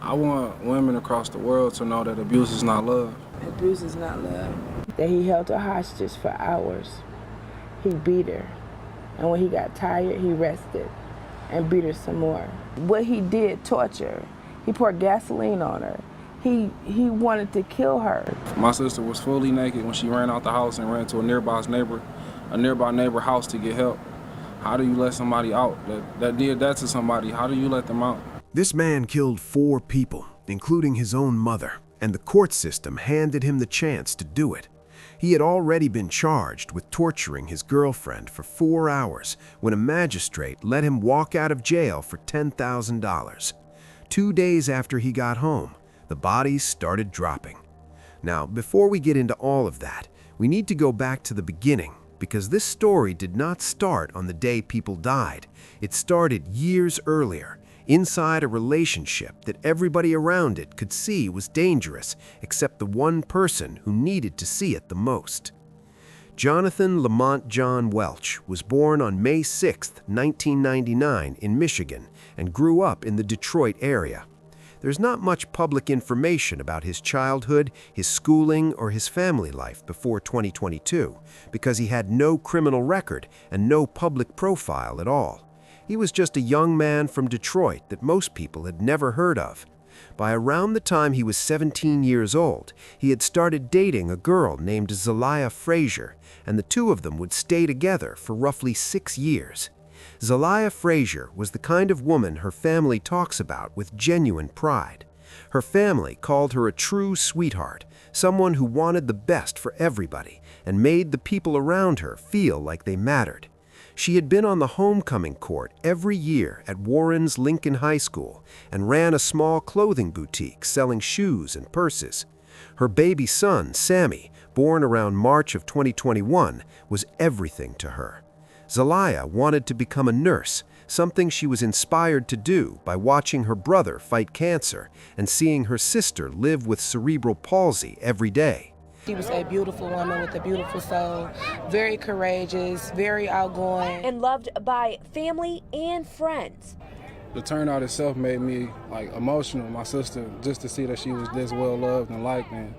I want women across the world to know that abuse is not love. Abuse is not love. That he held her hostage for hours. He beat her. And when he got tired, he rested and beat her some more. What he did, torture. He poured gasoline on her. He wanted to kill her. My sister was fully naked when she ran out the house and ran to a nearby neighbor house to get help. How do you let somebody out that did that to somebody? How do you let them out? This man killed 4 people, including his own mother, and the court system handed him the chance to do it. He had already been charged with torturing his girlfriend for 4 hours when a magistrate let him walk out of jail for $10,000. 2 days after he got home, the bodies started dropping. Now, before we get into all of that, we need to go back to the beginning, because this story did not start on the day people died. It started years earlier, inside a relationship that everybody around it could see was dangerous, except the one person who needed to see it the most. Jonathan Lamont John Welch was born on May 6, 1999 in Michigan and grew up in the Detroit area. There's not much public information about his childhood, his schooling, or his family life before 2022 because he had no criminal record and no public profile at all. He was just a young man from Detroit that most people had never heard of. By around the time he was 17 years old, he had started dating a girl named Zelaya Frazier, and the two of them would stay together for roughly 6 years. Zelaya Frazier was the kind of woman her family talks about with genuine pride. Her family called her a true sweetheart, someone who wanted the best for everybody and made the people around her feel like they mattered. She had been on the homecoming court every year at Warren's Lincoln High School and ran a small clothing boutique selling shoes and purses. Her baby son, Sammy, born around March of 2021, was everything to her. Zelaya wanted to become a nurse, something she was inspired to do by watching her brother fight cancer and seeing her sister live with cerebral palsy every day. She was a beautiful woman with a beautiful soul, very courageous, very outgoing. And loved by family and friends. The turnout itself made me emotional. My sister, just to see that she was this well loved and liked, and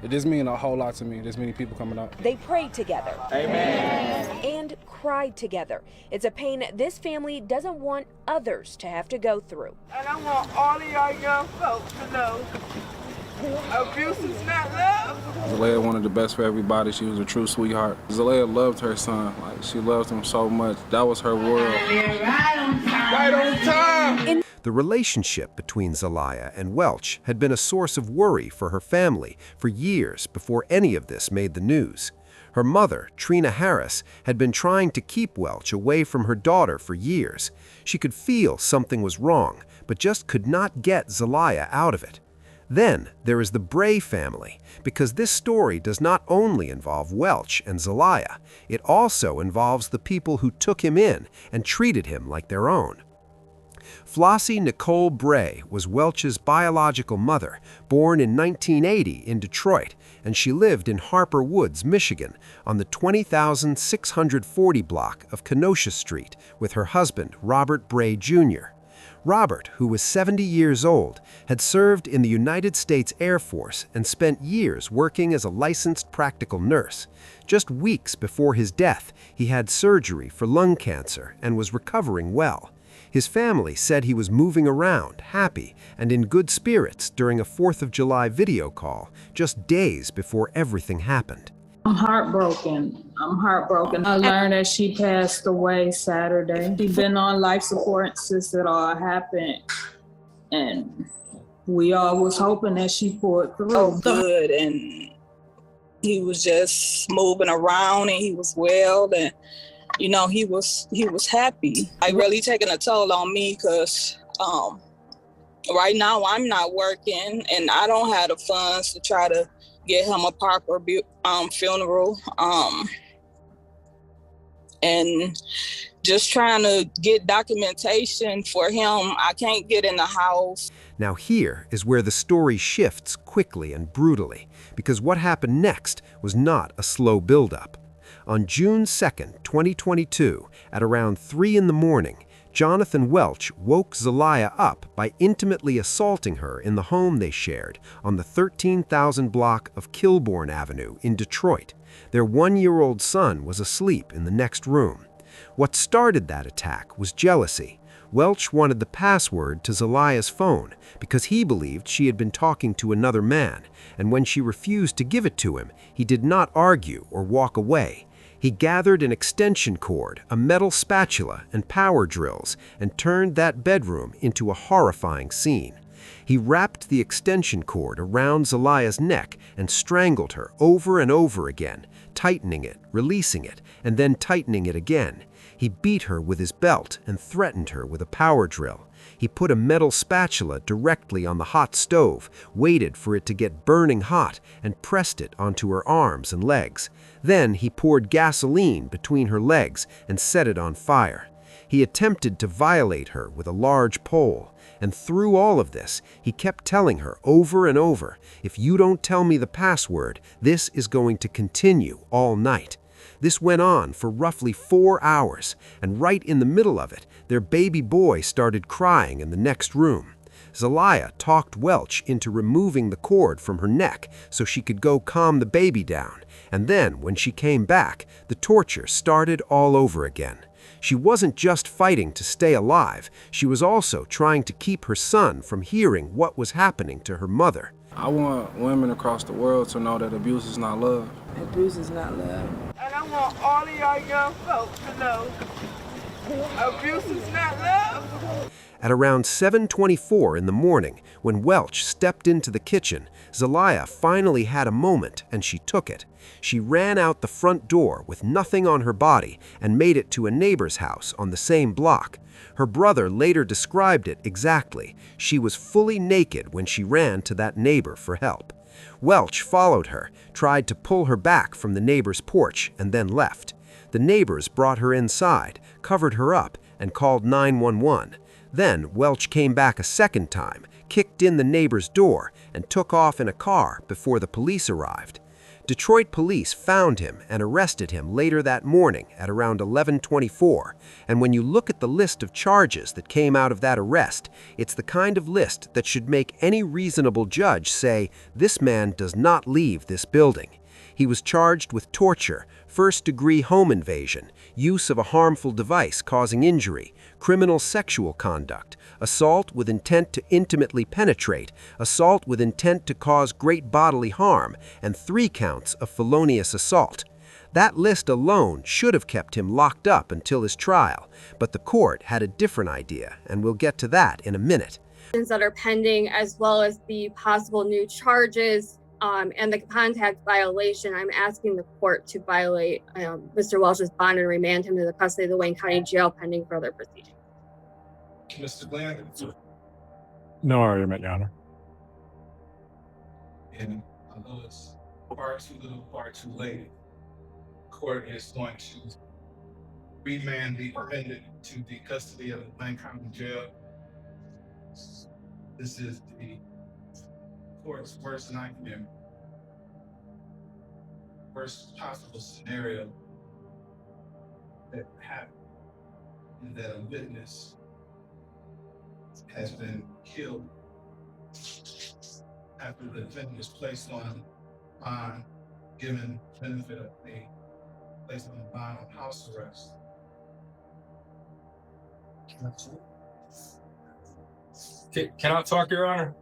it just means a whole lot to me. There's many people coming out. They prayed together. Amen. And cried together. It's a pain this family doesn't want others to have to go through. And I want all of y'all young folks to know abuse is not love. Zelaya wanted the best for everybody. She was a true sweetheart. Zelaya loved her son. She loved him so much. That was her world. Right on time. The relationship between Zelaya and Welch had been a source of worry for her family for years before any of this made the news. Her mother, Trina Harris, had been trying to keep Welch away from her daughter for years. She could feel something was wrong, but just could not get Zelaya out of it. Then there is the Bray family, because this story does not only involve Welch and Zelaya, it also involves the people who took him in and treated him like their own. Flossie Nicole Bray was Welch's biological mother, born in 1980 in Detroit, and she lived in Harper Woods, Michigan, on the 20,640 block of Kenosha Street with her husband, Robert Bray Jr. Robert, who was 70 years old, had served in the United States Air Force and spent years working as a licensed practical nurse. Just weeks before his death, he had surgery for lung cancer and was recovering well. His family said he was moving around, happy, and in good spirits during a 4th of July video call, just days before everything happened. I'm heartbroken. I learned that she passed away Saturday. She'd been on life support since it all happened. And we all was hoping that she pulled through. So good, and he was just moving around and he was well, and he was happy. Really taking a toll on me because right now I'm not working and I don't have the funds to try to get him a proper funeral, and just trying to get documentation for him. I can't get in the house. Now here is where the story shifts quickly and brutally, because what happened next was not a slow buildup. On June 2nd, 2022, at around 3 in the morning, Jonathan Welch woke Zelaya up by intimately assaulting her in the home they shared on the 13,000 block of Kilbourne Avenue in Detroit. Their 1-year-old son was asleep in the next room. What started that attack was jealousy. Welch wanted the password to Zelaya's phone because he believed she had been talking to another man, and when she refused to give it to him, he did not argue or walk away. He gathered an extension cord, a metal spatula, and power drills, and turned that bedroom into a horrifying scene. He wrapped the extension cord around Zelaya's neck and strangled her over and over again, tightening it, releasing it, and then tightening it again. He beat her with his belt and threatened her with a power drill. He put a metal spatula directly on the hot stove, waited for it to get burning hot, and pressed it onto her arms and legs. Then he poured gasoline between her legs and set it on fire. He attempted to violate her with a large pole, and through all of this, he kept telling her over and over, "If you don't tell me the password, this is going to continue all night." This went on for roughly 4 hours, and right in the middle of it, their baby boy started crying in the next room. Zelaya talked Welch into removing the cord from her neck so she could go calm the baby down, and then, when she came back, the torture started all over again. She wasn't just fighting to stay alive, she was also trying to keep her son from hearing what was happening to her mother. I want women across the world to know that abuse is not love. Abuse is not love. And I want all of y'all young folks to know abuse is not love. At around 7:24 in the morning, when Welch stepped into the kitchen, Zelaya finally had a moment, and she took it. She ran out the front door with nothing on her body and made it to a neighbor's house on the same block. Her brother later described it exactly. She was fully naked when she ran to that neighbor for help. Welch followed her, tried to pull her back from the neighbor's porch, and then left. The neighbors brought her inside, covered her up, and called 911. Then Welch came back a second time, kicked in the neighbor's door, and took off in a car before the police arrived. Detroit police found him and arrested him later that morning at around 11:24, and when you look at the list of charges that came out of that arrest, it's the kind of list that should make any reasonable judge say, "This man does not leave this building." He was charged with torture, first-degree home invasion, use of a harmful device causing injury, criminal sexual conduct, assault with intent to intimately penetrate, assault with intent to cause great bodily harm, and 3 counts of felonious assault. That list alone should have kept him locked up until his trial, but the court had a different idea, and we'll get to that in a minute. That are pending, as well as the possible new charges and the contact violation. I'm asking the court to violate Mr. Welch's bond and remand him to the custody of the Wayne County Jail pending further proceedings. Mr. Glenn? No argument, Your Honor. And I know it's far too little, far too late. The court is going to remand the defendant to the custody of the Wayne County Jail. This is the court's worst nightmare, worst possible scenario that happened, and that a witness has been killed after the defendant was placed on bond, given benefit of the placed on bond on house arrest. Can I talk, Your Honor?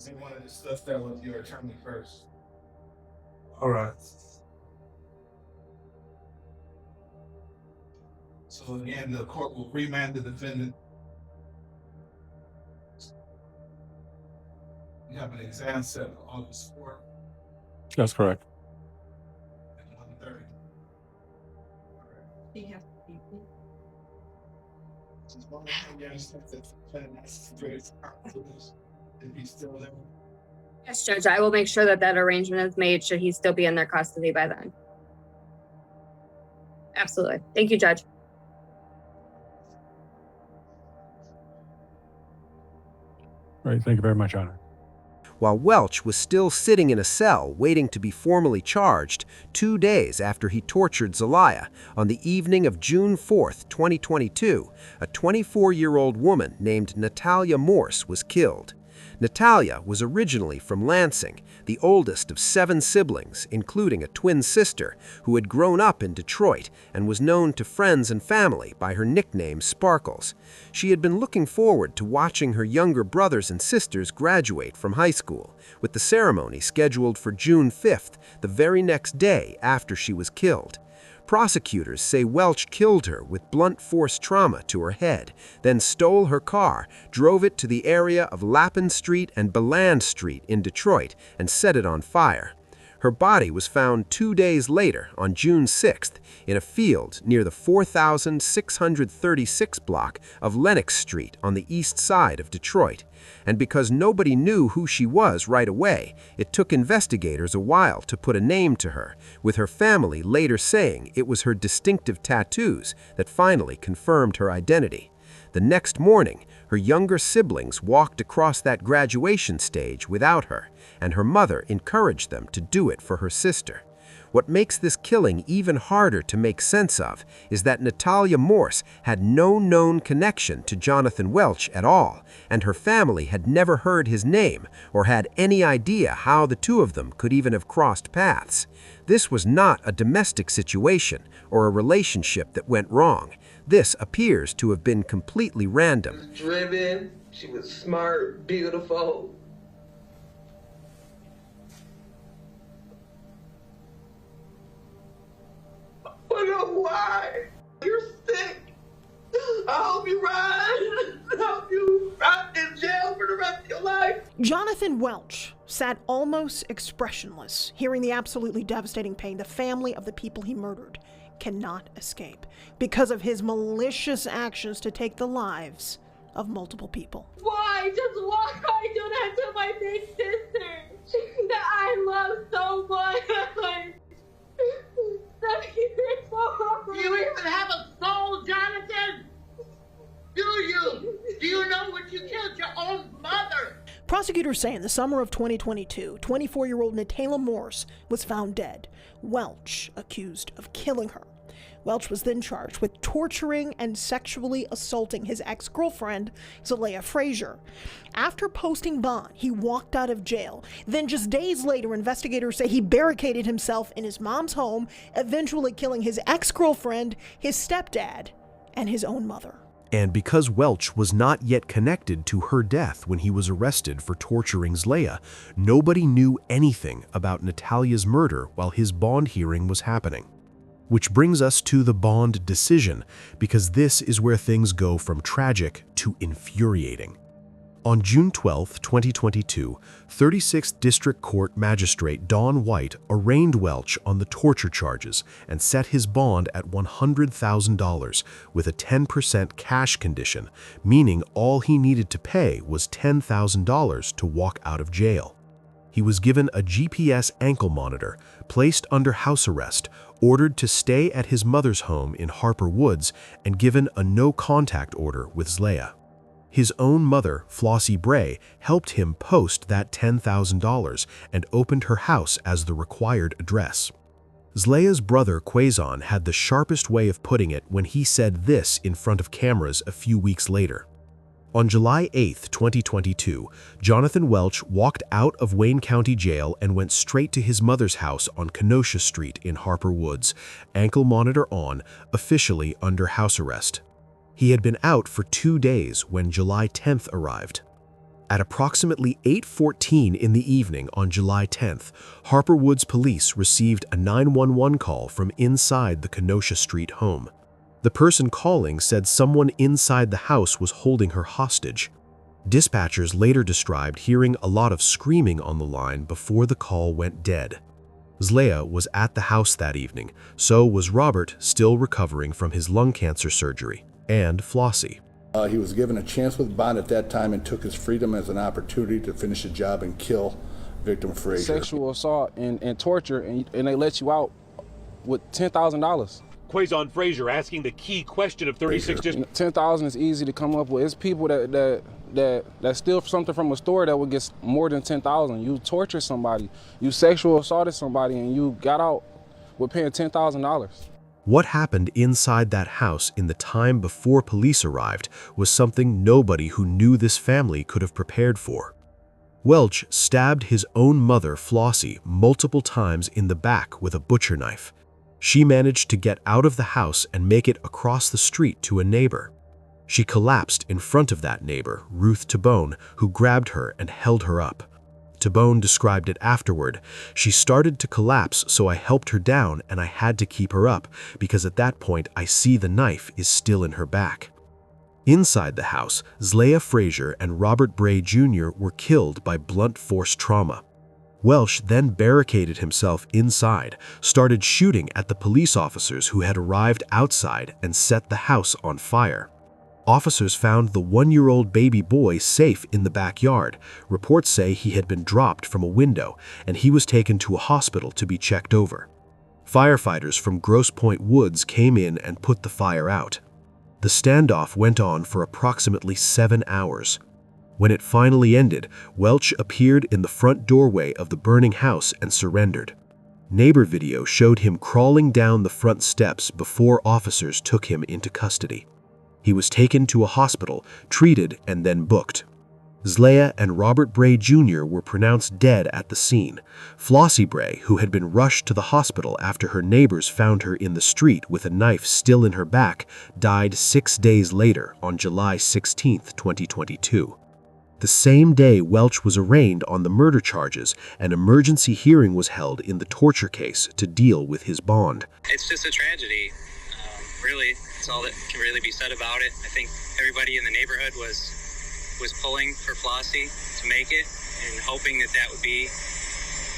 We want to discuss that with your attorney first. All right. So again, the court will remand the defendant. You have an exam set on August 4th That's correct. at 1:30. Just want to make you understand that the defendant has to raise confidence if he's still there. Yes, Judge, I will make sure that that arrangement is made should he still be in their custody by then. Absolutely. Thank you, Judge. All right, thank you very much, Your Honor. while Welch was still sitting in a cell waiting to be formally charged 2 days after he tortured Zelaya. On the evening of June 4, 2022, a 24-year-old woman named Natalia Morse was killed. Natalia was originally from Lansing, the oldest of 7 siblings, including a twin sister who had grown up in Detroit and was known to friends and family by her nickname Sparkles. She had been looking forward to watching her younger brothers and sisters graduate from high school, with the ceremony scheduled for June 5th, the very next day after she was killed. Prosecutors say Welch killed her with blunt force trauma to her head, then stole her car, drove it to the area of Lappin Street and Beland Street in Detroit, and set it on fire. Her body was found 2 days later, on June 6th, in a field near the 4636 block of Lenox Street on the east side of Detroit. And because nobody knew who she was right away, it took investigators a while to put a name to her, with her family later saying it was her distinctive tattoos that finally confirmed her identity. The next morning, her younger siblings walked across that graduation stage without her, and her mother encouraged them to do it for her sister. What makes this killing even harder to make sense of is that Natalia Morse had no known connection to Jonathan Welch at all, and her family had never heard his name or had any idea how the two of them could even have crossed paths. This was not a domestic situation or a relationship that went wrong. This appears to have been completely random. She was driven, she was smart, beautiful. I don't know why. You're sick. I hope you ride. I hope you rot in jail for the rest of your life. Jonathan Welch sat almost expressionless, hearing the absolutely devastating pain the family of the people he murdered cannot escape because of his malicious actions to take the lives of multiple people. Why? Just why do that to my big sister that I love so much? Do you even have a soul, Jonathan? Do you? Do you know what you killed your own mother? Prosecutors say in the summer of 2022, 24-year-old Natalia Morse was found dead, Welch accused of killing her. Welch was then charged with torturing and sexually assaulting his ex-girlfriend, Zelaya Frazier. After posting bond, he walked out of jail. Then just days later, investigators say he barricaded himself in his mom's home, eventually killing his ex-girlfriend, his stepdad, and his own mother. And because Welch was not yet connected to her death when he was arrested for torturing Zelaya, nobody knew anything about Natalia's murder while his bond hearing was happening. Which brings us to the bond decision, because this is where things go from tragic to infuriating. On June 12, 2022, 36th District Court Magistrate Dawn White arraigned Welch on the torture charges and set his bond at $100,000 with a 10% cash condition, meaning all he needed to pay was $10,000 to walk out of jail. He was given a GPS ankle monitor, placed under house arrest, ordered to stay at his mother's home in Harper Woods, and given a no-contact order with Zelaya. His own mother, Flossie Bray, helped him post that $10,000 and opened her house as the required address. Zelaya's brother, Quazon, had the sharpest way of putting it when he said this in front of cameras a few weeks later. On July 8, 2022, Jonathan Welch walked out of Wayne County Jail and went straight to his mother's house on Kenosha Street in Harper Woods, ankle monitor on, officially under house arrest. He had been out for 2 days when July 10th arrived. At approximately 8:14 in the evening on July 10th, Harper Woods police received a 911 call from inside the Kenosha Street home. The person calling said someone inside the house was holding her hostage. Dispatchers later described hearing a lot of screaming on the line before the call went dead. Zelaya was at the house that evening, so was Robert, still recovering from his lung cancer surgery, and Flossie. He was given a chance with bond at that time and took his freedom as an opportunity to finish the job and kill victim Frazier. Sexual assault and torture, and they let you out with $10,000. Quazon Frazier asking the key question of 36 $10,000 is easy to come up with. It's people that that steal something from a store that would get more than $10,000. You torture somebody, you sexual assaulted somebody, and you got out with paying $10,000. What happened inside that house in the time before police arrived was something nobody who knew this family could have prepared for. Welch stabbed his own mother, Flossie, multiple times in the back with a butcher knife. She managed to get out of the house and make it across the street to a neighbor. She collapsed in front of that neighbor, Ruth Tabone, who grabbed her and held her up. Tabone described it afterward. "She started to collapse, so I helped her down and I had to keep her up because at that point I see the knife is still in her back." Inside the house, Zlea Frazier and Robert Bray Jr. were killed by blunt force trauma. Welch then barricaded himself inside, started shooting at the police officers who had arrived outside and set the house on fire. Officers found the 1-year-old baby boy safe in the backyard. Reports say he had been dropped from a window, and he was taken to a hospital to be checked over. Firefighters from Grosse Pointe Woods came in and put the fire out. The standoff went on for approximately 7 hours. When it finally ended, Welch appeared in the front doorway of the burning house and surrendered. Neighbor video showed him crawling down the front steps before officers took him into custody. He was taken to a hospital, treated, and then booked. Zlea and Robert Bray Jr. were pronounced dead at the scene. Flossie Bray, who had been rushed to the hospital after her neighbors found her in the street with a knife still in her back, died 6 days later on July 16, 2022. The same day Welch was arraigned on the murder charges, an emergency hearing was held in the torture case to deal with his bond. It's just a tragedy. Really, that's all that can really be said about it. I think everybody in the neighborhood was pulling for Flossie to make it and hoping that would be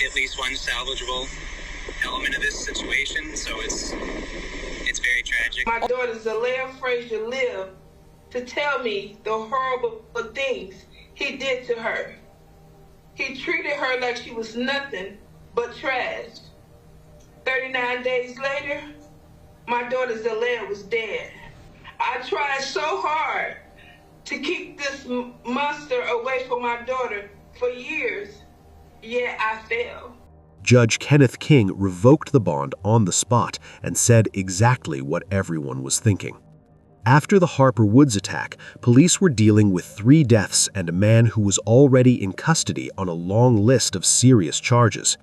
at least one salvageable element of this situation. So it's very tragic. My daughter Zlea Frazier lived to tell me the horrible things he did to her. He treated her like she was nothing but trash. 39 days later, my daughter Zlea was dead. I tried so hard to keep this monster away from my daughter for years, yet I failed. Judge Kenneth King revoked the bond on the spot and said exactly what everyone was thinking. After the Harper Woods attack, police were dealing with 3 deaths and a man who was already in custody on a long list of serious charges.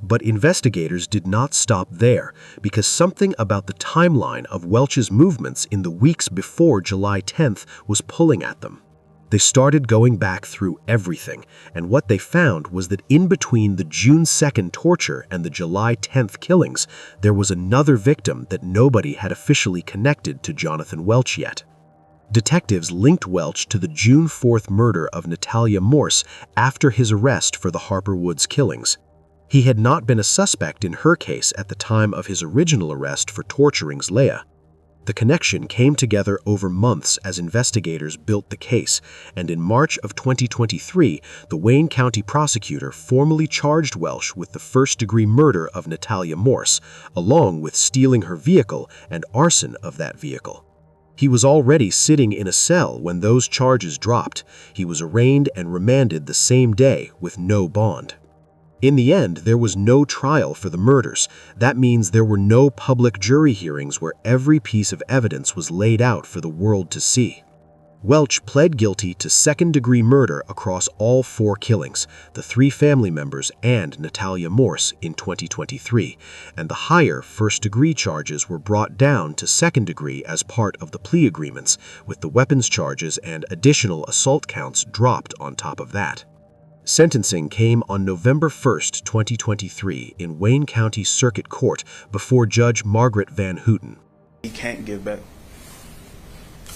But investigators did not stop there because something about the timeline of Welch's movements in the weeks before July 10th was pulling at them. They started going back through everything, and what they found was that in between the June 2nd torture and the July 10th killings, there was another victim that nobody had officially connected to Jonathan Welch yet. Detectives linked Welch to the June 4th murder of Natalia Morse after his arrest for the Harper Woods killings. He had not been a suspect in her case at the time of his original arrest for torturing Zlea. The connection came together over months as investigators built the case, and in March of 2023, the Wayne County prosecutor formally charged Welch with the first-degree murder of Natalia Morse, along with stealing her vehicle and arson of that vehicle. He was already sitting in a cell when those charges dropped. He was arraigned and remanded the same day with no bond. In the end, there was no trial for the murders. That means there were no public jury hearings where every piece of evidence was laid out for the world to see. Welch pled guilty to second-degree murder across all 4 killings, the 3 family members and Natalia Morse in 2023, and the higher first-degree charges were brought down to second-degree as part of the plea agreements, with the weapons charges and additional assault counts dropped on top of that. Sentencing came on November 1, 2023 in Wayne County Circuit Court before Judge Margaret Van Houten. He can't give back.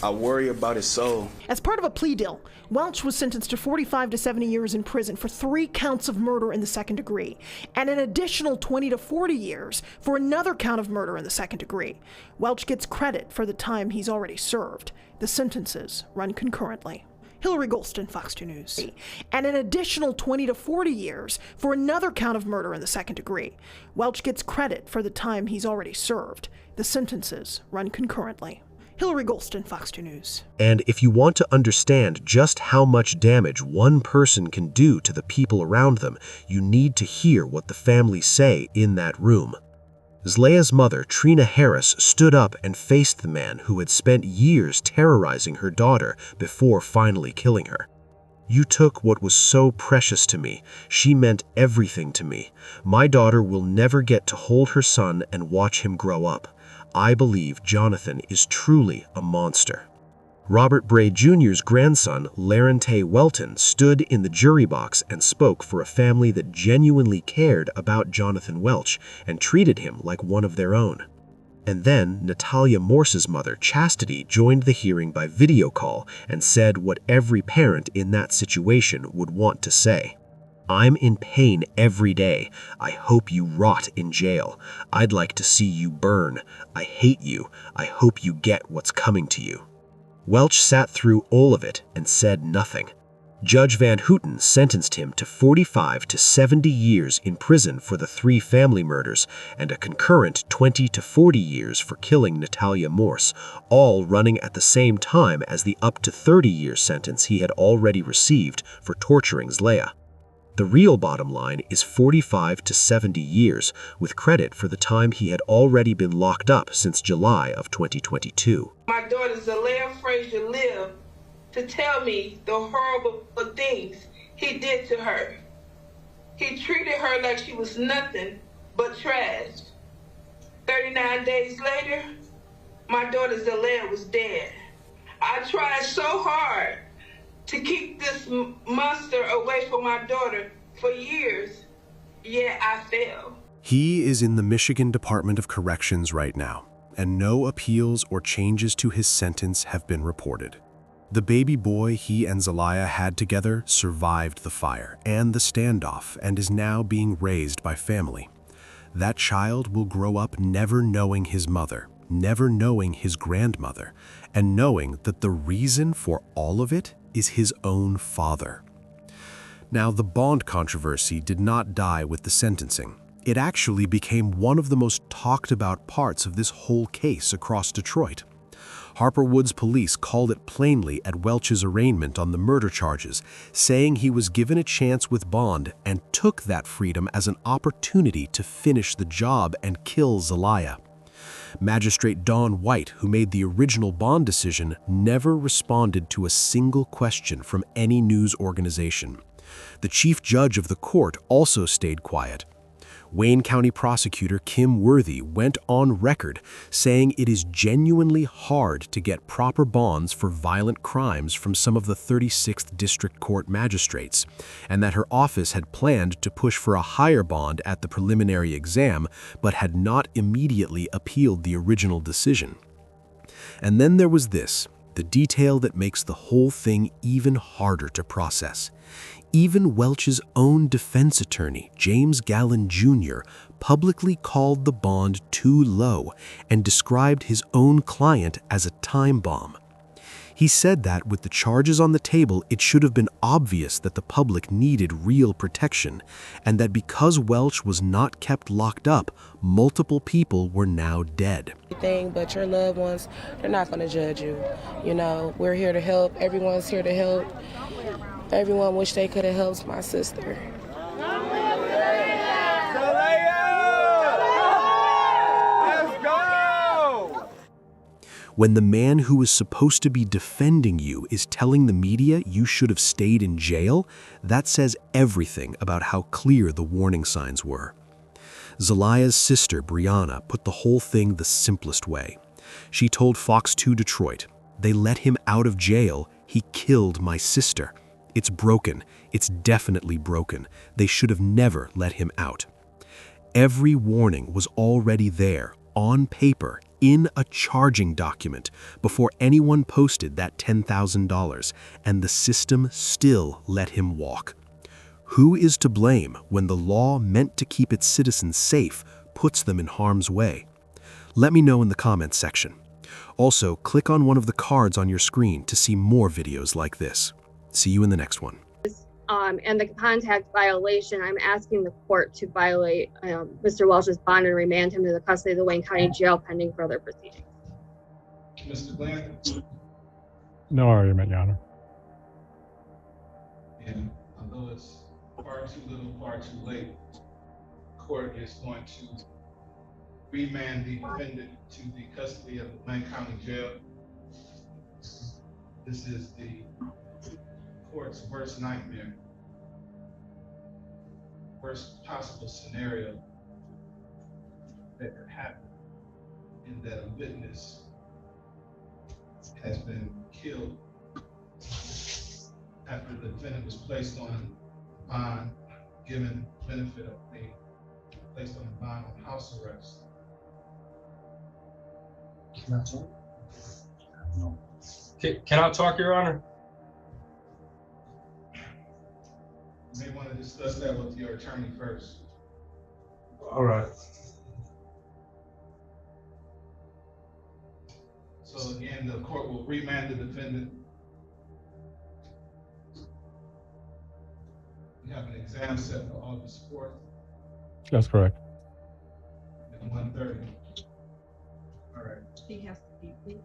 I worry about his soul. As part of a plea deal, Welch was sentenced to 45 to 70 years in prison for 3 counts of murder in the second degree, and an additional 20 to 40 years for another count of murder in the second degree. Welch gets credit for the time he's already served. The sentences run concurrently. Hillary Golston, Fox 2 News. And an additional 20 to 40 years for another count of murder in the second degree. Welch gets credit for the time he's already served. The sentences run concurrently. Hillary Golston, Fox 2 News. And if you want to understand just how much damage one person can do to the people around them, you need to hear what the families say in that room. Zlaya's mother, Trina Harris, stood up and faced the man who had spent years terrorizing her daughter before finally killing her. "You took what was so precious to me. She meant everything to me. My daughter will never get to hold her son and watch him grow up. I believe Jonathan is truly a monster." Robert Bray Jr.'s grandson, Larente Welton, stood in the jury box and spoke for a family that genuinely cared about Jonathan Welch and treated him like one of their own. And then Natalia Morse's mother, Chastity, joined the hearing by video call and said what every parent in that situation would want to say. "I'm in pain every day. I hope you rot in jail. I'd like to see you burn. I hate you. I hope you get what's coming to you." Welch sat through all of it and said nothing. Judge Van Houten sentenced him to 45 to 70 years in prison for the 3 family murders and a concurrent 20 to 40 years for killing Natalia Morse, all running at the same time as the up to 30-year sentence he had already received for torturing Zlaya. The real bottom line is 45 to 70 years, with credit for the time he had already been locked up since July of 2022. My daughter Zalea Frazier lived to tell me the horrible things he did to her. He treated her like she was nothing but trash. 39 days later, my daughter Zalea was dead. I tried so hard to keep this monster away from my daughter for years, yet I failed. He is in the Michigan Department of Corrections right now, and no appeals or changes to his sentence have been reported. The baby boy he and Zelaya had together survived the fire and the standoff and is now being raised by family. That child will grow up never knowing his mother, never knowing his grandmother, and knowing that the reason for all of it is his own father. Now, the bond controversy did not die with the sentencing. It actually became one of the most talked about parts of this whole case across Detroit. Harper Woods police called it plainly at Welch's arraignment on the murder charges, saying he was given a chance with bond and took that freedom as an opportunity to finish the job and kill Zelaya. Magistrate Dawn White, who made the original bond decision, never responded to a single question from any news organization. The chief judge of the court also stayed quiet. Wayne County prosecutor Kim Worthy went on record saying it is genuinely hard to get proper bonds for violent crimes from some of the 36th District Court magistrates, and that her office had planned to push for a higher bond at the preliminary exam, but had not immediately appealed the original decision. And then there was this, the detail that makes the whole thing even harder to process. Even Welch's own defense attorney, James Gallen Jr., publicly called the bond too low and described his own client as a time bomb. He said that with the charges on the table, it should have been obvious that the public needed real protection, and that because Welch was not kept locked up, multiple people were now dead. But your loved ones, they're not going to judge you. You know, we're here to help. Everyone's here to help. Everyone wish they could have helped my sister. When the man who is supposed to be defending you is telling the media you should have stayed in jail, that says everything about how clear the warning signs were. Zelaya's sister, Brianna, put the whole thing the simplest way. She told Fox 2 Detroit, "They let him out of jail. He killed my sister. It's broken. It's definitely broken. They should have never let him out." Every warning was already there, on paper, in a charging document, before anyone posted that $10,000, and the system still let him walk. Who is to blame when the law meant to keep its citizens safe puts them in harm's way? Let me know in the comments section. Also, click on one of the cards on your screen to see more videos like this. See you in the next one. And the contact violation, I'm asking the court to violate Mr. Welch's bond and remand him to the custody of the Wayne County Jail pending further proceedings. Mr. Glenn? No argument, Your Honor. And although it's far too little, far too late, the court is going to remand the defendant to the custody of the Blaine County Jail. This is the court's worst nightmare, worst possible scenario that could happen, in that a witness has been killed after the defendant was placed on bond, given benefit of being placed on bond on house arrest. Can I talk, Your Honor? You may want to discuss that with your attorney first. All right. So again, the court will remand the defendant. We have an exam set for August 4th That's correct. at 1:30. All right. He has to be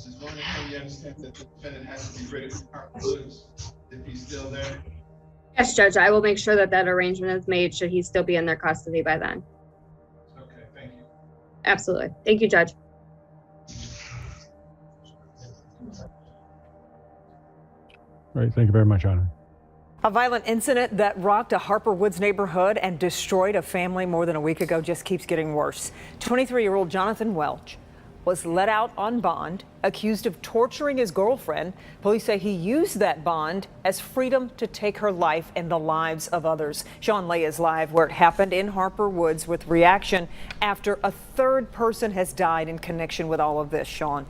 Just wondering how you understand that the defendant has to be ready for Harper Woods if he's still there. Yes, Judge, I will make sure that that arrangement is made should he still be in their custody by then. Okay, thank you. Absolutely. Thank you, Judge. Great. Thank you very much, Your Honor. A violent incident that rocked a Harper Woods neighborhood and destroyed a family more than a week ago just keeps getting worse. 23-year-old Jonathan Welch was let out on bond, accused of torturing his girlfriend. Police say he used that bond as freedom to take her life and the lives of others. Sean Lay is live where it happened in Harper Woods with reaction after a third person has died in connection with all of this. Sean.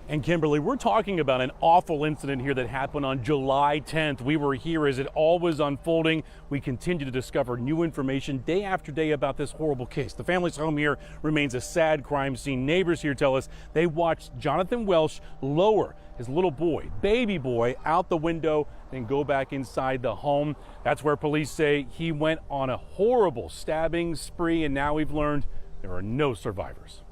And Kimberly, we're talking about an awful incident here that happened on July 10th. We were here as it all was unfolding. We continue to discover new information day after day about this horrible case. The family's home here remains a sad crime scene. Neighbors here tell us they watched Jonathan Welch lower his little boy, baby boy, out the window, then go back inside the home. That's where police say he went on a horrible stabbing spree, and now we've learned there are no survivors.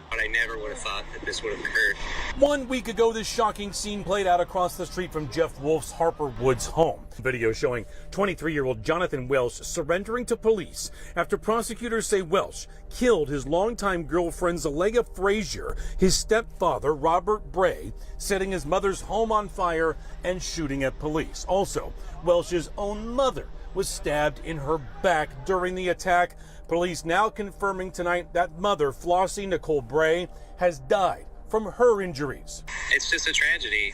But I never would have thought that this would have occurred. 1 week ago, this shocking scene played out across the street from Jeff Wolf's Harper Woods home. Video showing 23-year-old Jonathan Welch surrendering to police after prosecutors say Welch killed his longtime girlfriend Zalea Frazier, his stepfather Robert Bray, setting his mother's home on fire and shooting at police. Also, Welch's own mother was stabbed in her back during the attack. Police now confirming tonight that mother, Flossie Nicole Bray, has died from her injuries. It's just a tragedy.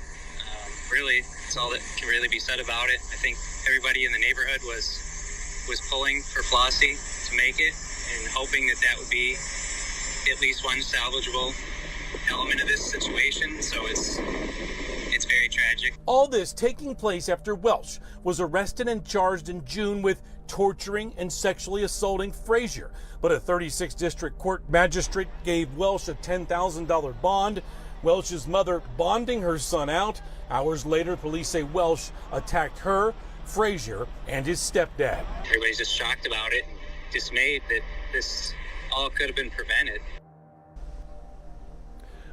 Really, that's all that can really be said about it. I think everybody in the neighborhood was pulling for Flossie to make it and hoping that that would be at least one salvageable element of this situation. So it's very tragic. All this taking place after Welch was arrested and charged in June with torturing and sexually assaulting Frazier. But a 36 District Court magistrate gave Welch a $10,000 bond. Welch's mother bonding her son out. Hours later, police say Welch attacked her, Frazier, and his stepdad. Everybody's just shocked about it, dismayed that this all could have been prevented.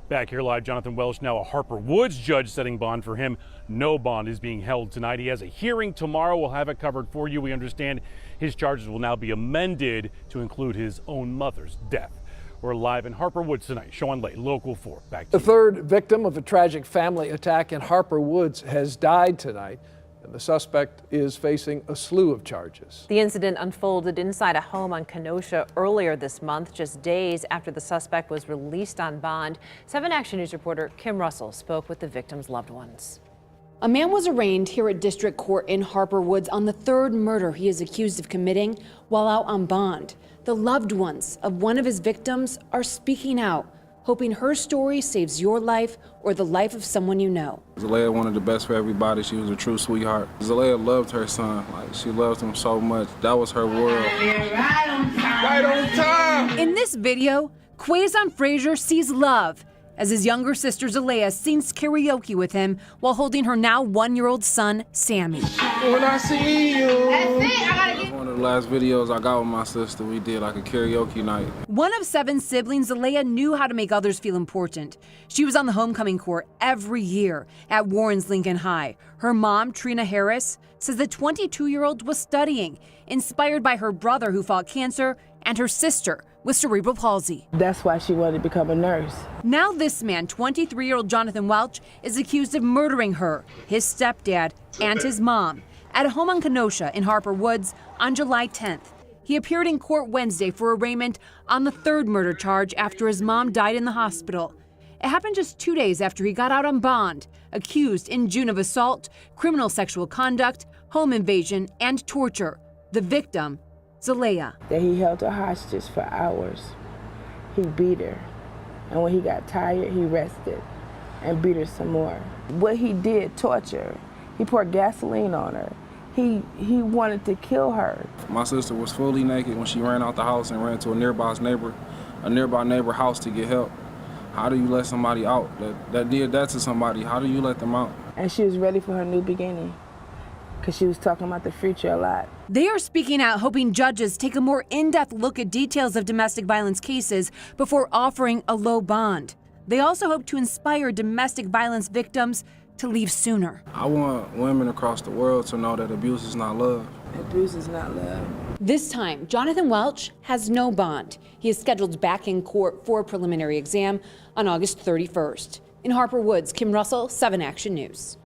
Back here live, Jonathan Welch, now a Harper Woods judge setting bond for him. No bond is being held tonight. He has a hearing tomorrow. We'll have it covered for you. We understand his charges will now be amended to include his own mother's death. We're live in Harper Woods tonight. Sean Lay, Local 4. Back to you. The third victim of a tragic family attack in Harper Woods has died tonight, and the suspect is facing a slew of charges. The incident unfolded inside a home on Kenosha earlier this month, just days after the suspect was released on bond. 7 Action News reporter Kim Russell spoke with the victim's loved ones. A man was arraigned here at District Court in Harper Woods on the third murder he is accused of committing while out on bond. The loved ones of one of his victims are speaking out, hoping her story saves your life or the life of someone you know. Zalea wanted the best for everybody. She was a true sweetheart. Zalea loved her son. She loved him so much. That was her world. Right on time. In this video, Quazon Frazier sees love as his younger sister Zalea sings karaoke with him while holding her now 1-year-old son, Sammy. When I see you. It was one of The last videos I got with my sister, we did like a karaoke night. One of 7 siblings, Zalea knew how to make others feel important. She was on the homecoming court every year at Warren's Lincoln High. Her mom, Trina Harris, says the 22-year-old was studying, inspired by her brother who fought cancer and her sister with cerebral palsy. That's why she wanted to become a nurse. Now this man, 23-year-old Jonathan Welch, is accused of murdering her, his stepdad, and his mom at a home on Kenosha in Harper Woods on July 10th. He appeared in court Wednesday for arraignment on the 3rd murder charge after his mom died in the hospital. It happened just 2 days after he got out on bond, accused in June of assault, criminal sexual conduct, home invasion, and torture. The victim, Zalea. That he held her hostage for hours. He beat her. And when he got tired, he rested and beat her some more. What he did, torture. He poured gasoline on her. He wanted to kill her. My sister was fully naked when she ran out the house and ran to a nearby neighbor house to get help. How do you let somebody out that did that to somebody? How do you let them out? And she was ready for her new beginning because she was talking about the future a lot. They are speaking out, hoping judges take a more in-depth look at details of domestic violence cases before offering a low bond. They also hope to inspire domestic violence victims to leave sooner. I want women across the world to know that abuse is not love. Abuse is not love. This time, Jonathan Welch has no bond. He is scheduled back in court for a preliminary exam on August 31st. In Harper Woods, Kim Russell, 7 Action News.